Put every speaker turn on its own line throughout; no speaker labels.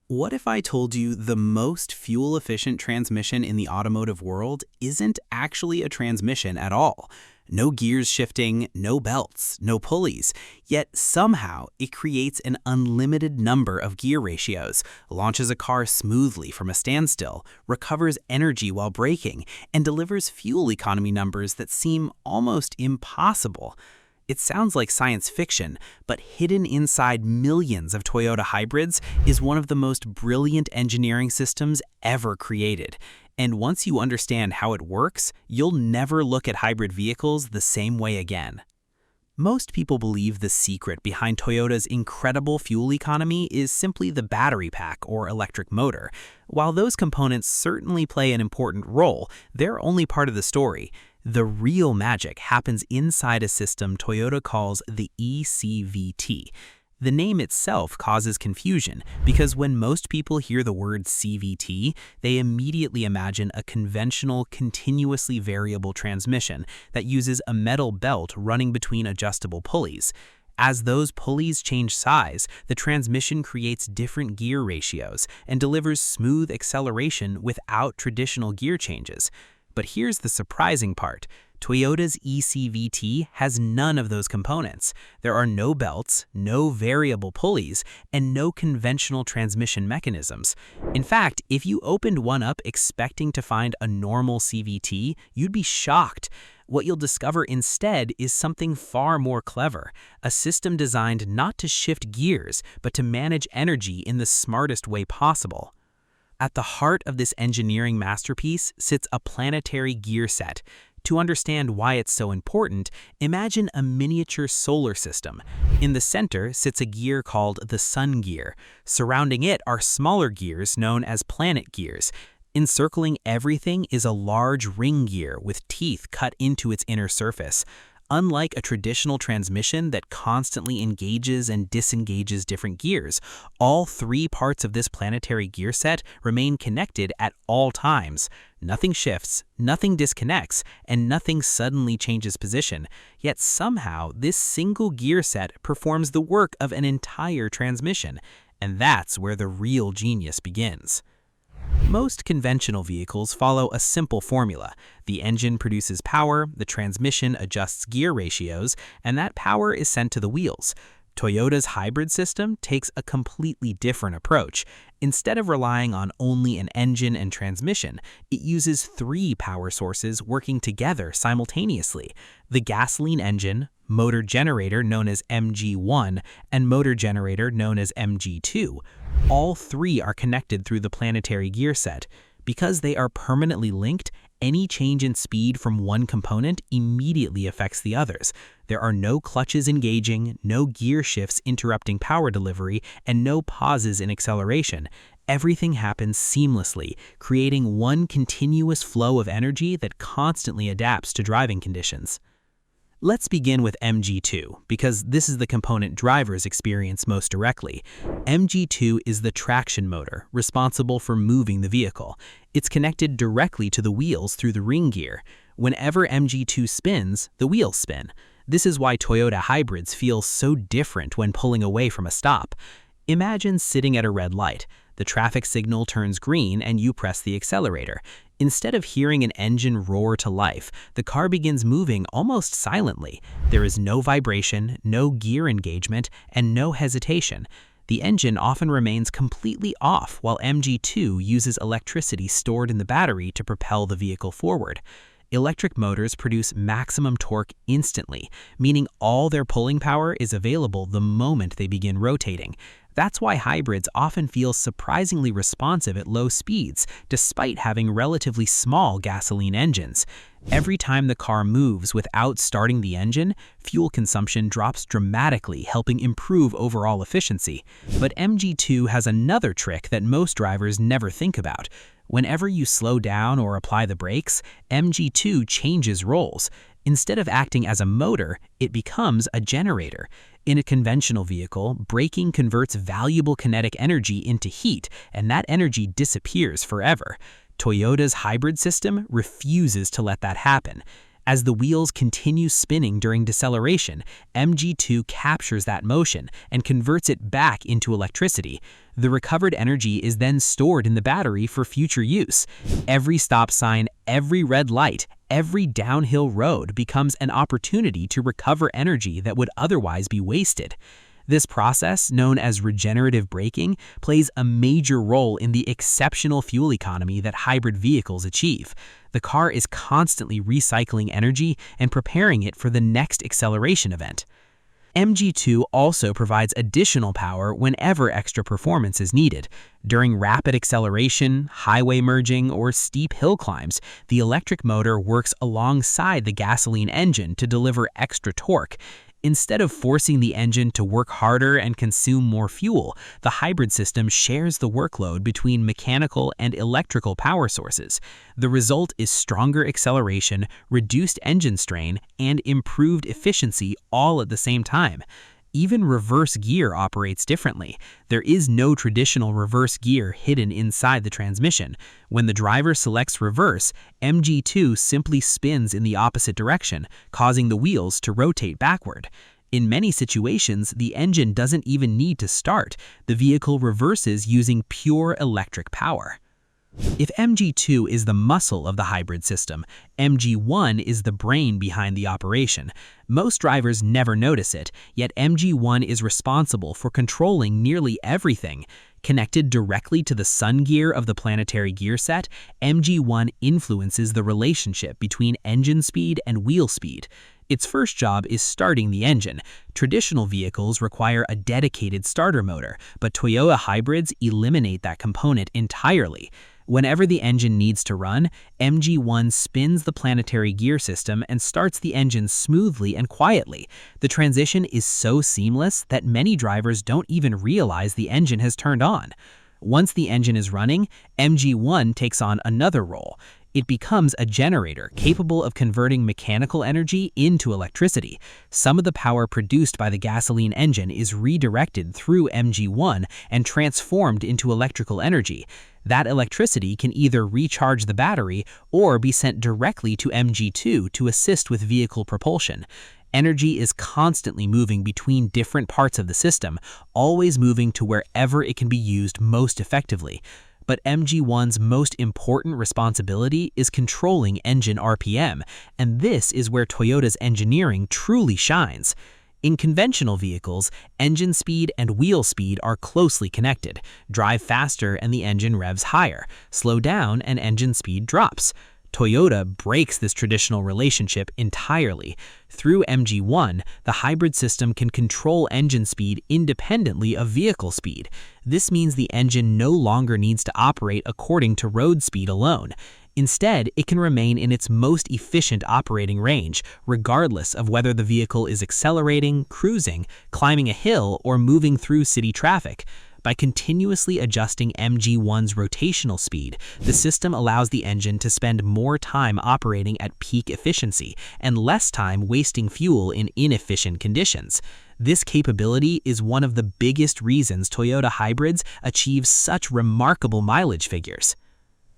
What if I told you the most fuel-efficient transmission in the automotive world isn't actually a transmission at all? No gears shifting, no belts, no pulleys, yet somehow it creates an unlimited number of gear ratios, launches a car smoothly from a standstill, recovers energy while braking, and delivers fuel economy numbers that seem almost impossible. It sounds like science fiction, but hidden inside millions of Toyota hybrids is one of the most brilliant engineering systems ever created. And once you understand how it works, you'll never look at hybrid vehicles the same way again. Most people believe the secret behind Toyota's incredible fuel economy is simply the battery pack or electric motor. While those components certainly play an important role, they're only part of the story. The real magic happens inside a system Toyota calls the eCVT. The name itself causes confusion because when most people hear the word CVT, they immediately imagine a conventional, continuously variable transmission that uses a metal belt running between adjustable pulleys. As those pulleys change size, the transmission creates different gear ratios and delivers smooth acceleration without traditional gear changes. But here's the surprising part. Toyota's eCVT has none of those components. There are no belts, no variable pulleys, and no conventional transmission mechanisms. In fact, if you opened one up expecting to find a normal CVT, you'd be shocked. What you'll discover instead is something far more clever, a system designed not to shift gears, but to manage energy in the smartest way possible. At the heart of this engineering masterpiece sits a planetary gear set. To understand why it's so important, imagine a miniature solar system. In the center sits a gear called the sun gear. Surrounding it are smaller gears known as planet gears. Encircling everything is a large ring gear with teeth cut into its inner surface. Unlike a traditional transmission that constantly engages and disengages different gears, all three parts of this planetary gear set remain connected at all times. Nothing shifts, nothing disconnects, and nothing suddenly changes position. Yet somehow, this single gear set performs the work of an entire transmission. And that's where the real genius begins. Most conventional vehicles follow a simple formula. The engine produces power, the transmission adjusts gear ratios, and that power is sent to the wheels. Toyota's hybrid system takes a completely different approach. Instead of relying on only an engine and transmission, it uses three power sources working together simultaneously: the gasoline engine, motor generator known as MG1, and motor generator known as MG2. All three are connected through the planetary gear set. Because they are permanently linked, any change in speed from one component immediately affects the others. There are no clutches engaging, no gear shifts interrupting power delivery, and no pauses in acceleration. Everything happens seamlessly, creating one continuous flow of energy that constantly adapts to driving conditions. Let's begin with MG2, because this is the component drivers experience most directly. MG2 is the traction motor, responsible for moving the vehicle. It's connected directly to the wheels through the ring gear. Whenever MG2 spins, the wheels spin. This is why Toyota hybrids feel so different when pulling away from a stop. Imagine sitting at a red light. The traffic signal turns green and you press the accelerator. Instead of hearing an engine roar to life, the car begins moving almost silently. There is no vibration, no gear engagement, and no hesitation. The engine often remains completely off while MG2 uses electricity stored in the battery to propel the vehicle forward. Electric motors produce maximum torque instantly, meaning all their pulling power is available the moment they begin rotating. That's why hybrids often feel surprisingly responsive at low speeds, despite having relatively small gasoline engines. Every time the car moves without starting the engine, fuel consumption drops dramatically, helping improve overall efficiency. But MG2 has another trick that most drivers never think about. Whenever you slow down or apply the brakes, MG2 changes roles. Instead of acting as a motor, it becomes a generator. In a conventional vehicle, braking converts valuable kinetic energy into heat, and that energy disappears forever. Toyota's hybrid system refuses to let that happen. As the wheels continue spinning during deceleration, MG2 captures that motion and converts it back into electricity. The recovered energy is then stored in the battery for future use. Every stop sign, every red light, every downhill road becomes an opportunity to recover energy that would otherwise be wasted. This process, known as regenerative braking, plays a major role in the exceptional fuel economy that hybrid vehicles achieve. The car is constantly recycling energy and preparing it for the next acceleration event. MG2 also provides additional power whenever extra performance is needed. During rapid acceleration, highway merging, or steep hill climbs, the electric motor works alongside the gasoline engine to deliver extra torque. Instead of forcing the engine to work harder and consume more fuel, the hybrid system shares the workload between mechanical and electrical power sources. The result is stronger acceleration, reduced engine strain, and improved efficiency all at the same time. Even reverse gear operates differently. There is no traditional reverse gear hidden inside the transmission. When the driver selects reverse, MG2 simply spins in the opposite direction, causing the wheels to rotate backward. In many situations, the engine doesn't even need to start. The vehicle reverses using pure electric power. If MG2 is the muscle of the hybrid system, MG1 is the brain behind the operation. Most drivers never notice it, yet MG1 is responsible for controlling nearly everything. Connected directly to the sun gear of the planetary gear set, MG1 influences the relationship between engine speed and wheel speed. Its first job is starting the engine. Traditional vehicles require a dedicated starter motor, but Toyota hybrids eliminate that component entirely. Whenever the engine needs to run, MG1 spins the planetary gear system and starts the engine smoothly and quietly. The transition is so seamless that many drivers don't even realize the engine has turned on. Once the engine is running, MG1 takes on another role. It becomes a generator capable of converting mechanical energy into electricity. Some of the power produced by the gasoline engine is redirected through MG1 and transformed into electrical energy. That electricity can either recharge the battery or be sent directly to MG2 to assist with vehicle propulsion. Energy is constantly moving between different parts of the system, always moving to wherever it can be used most effectively. But MG1's most important responsibility is controlling engine RPM, and this is where Toyota's engineering truly shines. In conventional vehicles, engine speed and wheel speed are closely connected. Drive faster and the engine revs higher. Slow down and engine speed drops. Toyota breaks this traditional relationship entirely. Through MG1, the hybrid system can control engine speed independently of vehicle speed. This means the engine no longer needs to operate according to road speed alone. Instead, it can remain in its most efficient operating range, regardless of whether the vehicle is accelerating, cruising, climbing a hill, or moving through city traffic. By continuously adjusting MG1's rotational speed, the system allows the engine to spend more time operating at peak efficiency and less time wasting fuel in inefficient conditions. This capability is one of the biggest reasons Toyota hybrids achieve such remarkable mileage figures.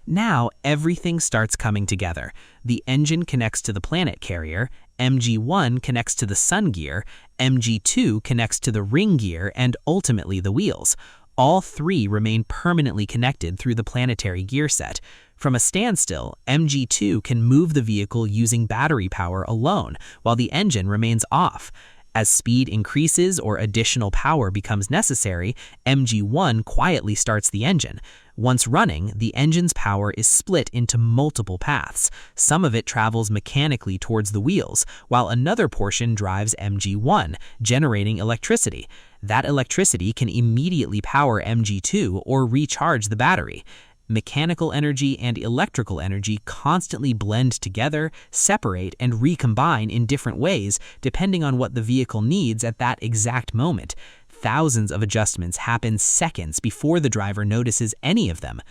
Now, everything starts coming together. The engine connects to the planet carrier, MG1 connects to the sun gear, MG2 connects to the ring gear, and ultimately the wheels. All three remain permanently connected through the planetary gear set. From a standstill, MG2 can move the vehicle using battery power alone, while the engine remains off. As speed increases or additional power becomes necessary, MG1 quietly starts the engine. Once running, the engine's power is split into multiple paths. Some of it travels mechanically towards the wheels, while another portion drives MG1, generating electricity. That electricity can immediately power MG2 or recharge the battery. Mechanical energy and electrical energy constantly blend together, separate, and recombine in different ways depending on what the vehicle needs at that exact moment. Thousands of adjustments happen seconds before the driver notices any of them.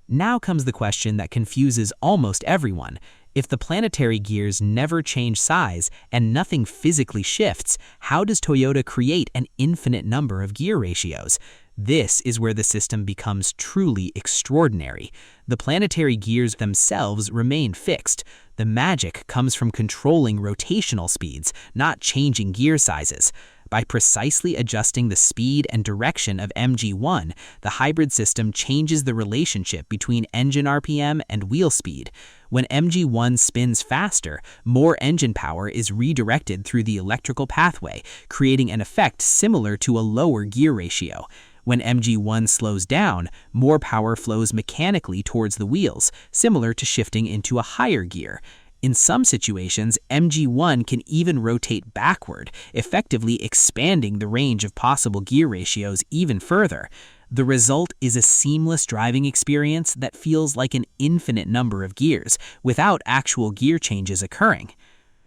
Now comes the question that confuses almost everyone. If the planetary gears never change size and nothing physically shifts, how does Toyota create an infinite number of gear ratios? This is where the system becomes truly extraordinary. The planetary gears themselves remain fixed. The magic comes from controlling rotational speeds, not changing gear sizes. By precisely adjusting the speed and direction of MG1, the hybrid system changes the relationship between engine RPM and wheel speed. When MG1 spins faster, more engine power is redirected through the electrical pathway, creating an effect similar to a lower gear ratio. When MG1 slows down, more power flows mechanically towards the wheels, similar to shifting into a higher gear. In some situations, MG1 can even rotate backward, effectively expanding the range of possible gear ratios even further. The result is a seamless driving experience that feels like an infinite number of gears, without actual gear changes occurring.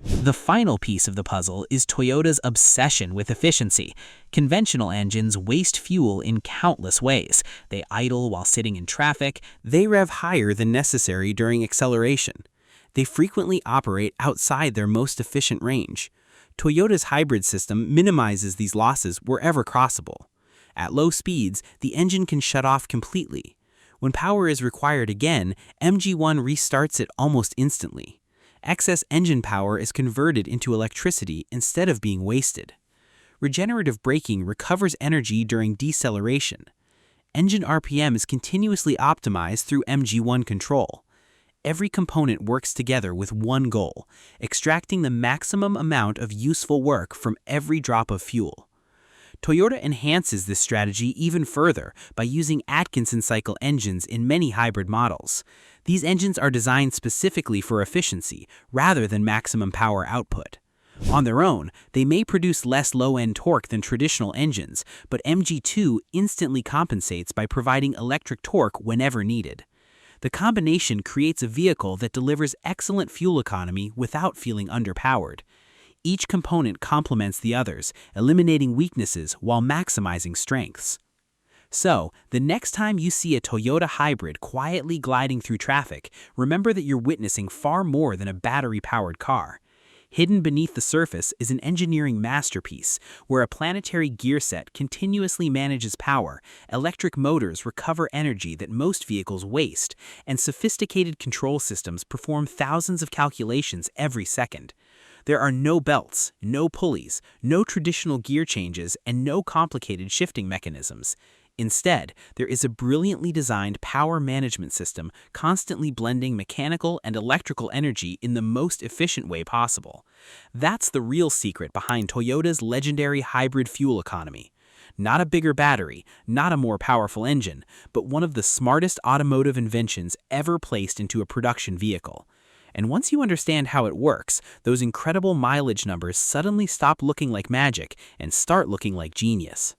The final piece of the puzzle is Toyota's obsession with efficiency. Conventional engines waste fuel in countless ways. They idle while sitting in traffic. They rev higher than necessary during acceleration. They frequently operate outside their most efficient range. Toyota's hybrid system minimizes these losses wherever crossable. At low speeds, the engine can shut off completely. When power is required again, MG1 restarts it almost instantly. Excess engine power is converted into electricity instead of being wasted. Regenerative braking recovers energy during deceleration. Engine RPM is continuously optimized through MG1 control. Every component works together with one goal: extracting the maximum amount of useful work from every drop of fuel. Toyota enhances this strategy even further by using Atkinson cycle engines in many hybrid models. These engines are designed specifically for efficiency rather than maximum power output. On their own, they may produce less low-end torque than traditional engines, but MG2 instantly compensates by providing electric torque whenever needed. The combination creates a vehicle that delivers excellent fuel economy without feeling underpowered. Each component complements the others, eliminating weaknesses while maximizing strengths. So, the next time you see a Toyota hybrid quietly gliding through traffic, remember that you're witnessing far more than a battery-powered car. Hidden beneath the surface is an engineering masterpiece where a planetary gear set continuously manages power, electric motors recover energy that most vehicles waste, and sophisticated control systems perform thousands of calculations every second. There are no belts, no pulleys, no traditional gear changes, and no complicated shifting mechanisms. Instead, there is a brilliantly designed power management system constantly blending mechanical and electrical energy in the most efficient way possible. That's the real secret behind Toyota's legendary hybrid fuel economy. Not a bigger battery, not a more powerful engine, but one of the smartest automotive inventions ever placed into a production vehicle. And once you understand how it works, those incredible mileage numbers suddenly stop looking like magic and start looking like genius.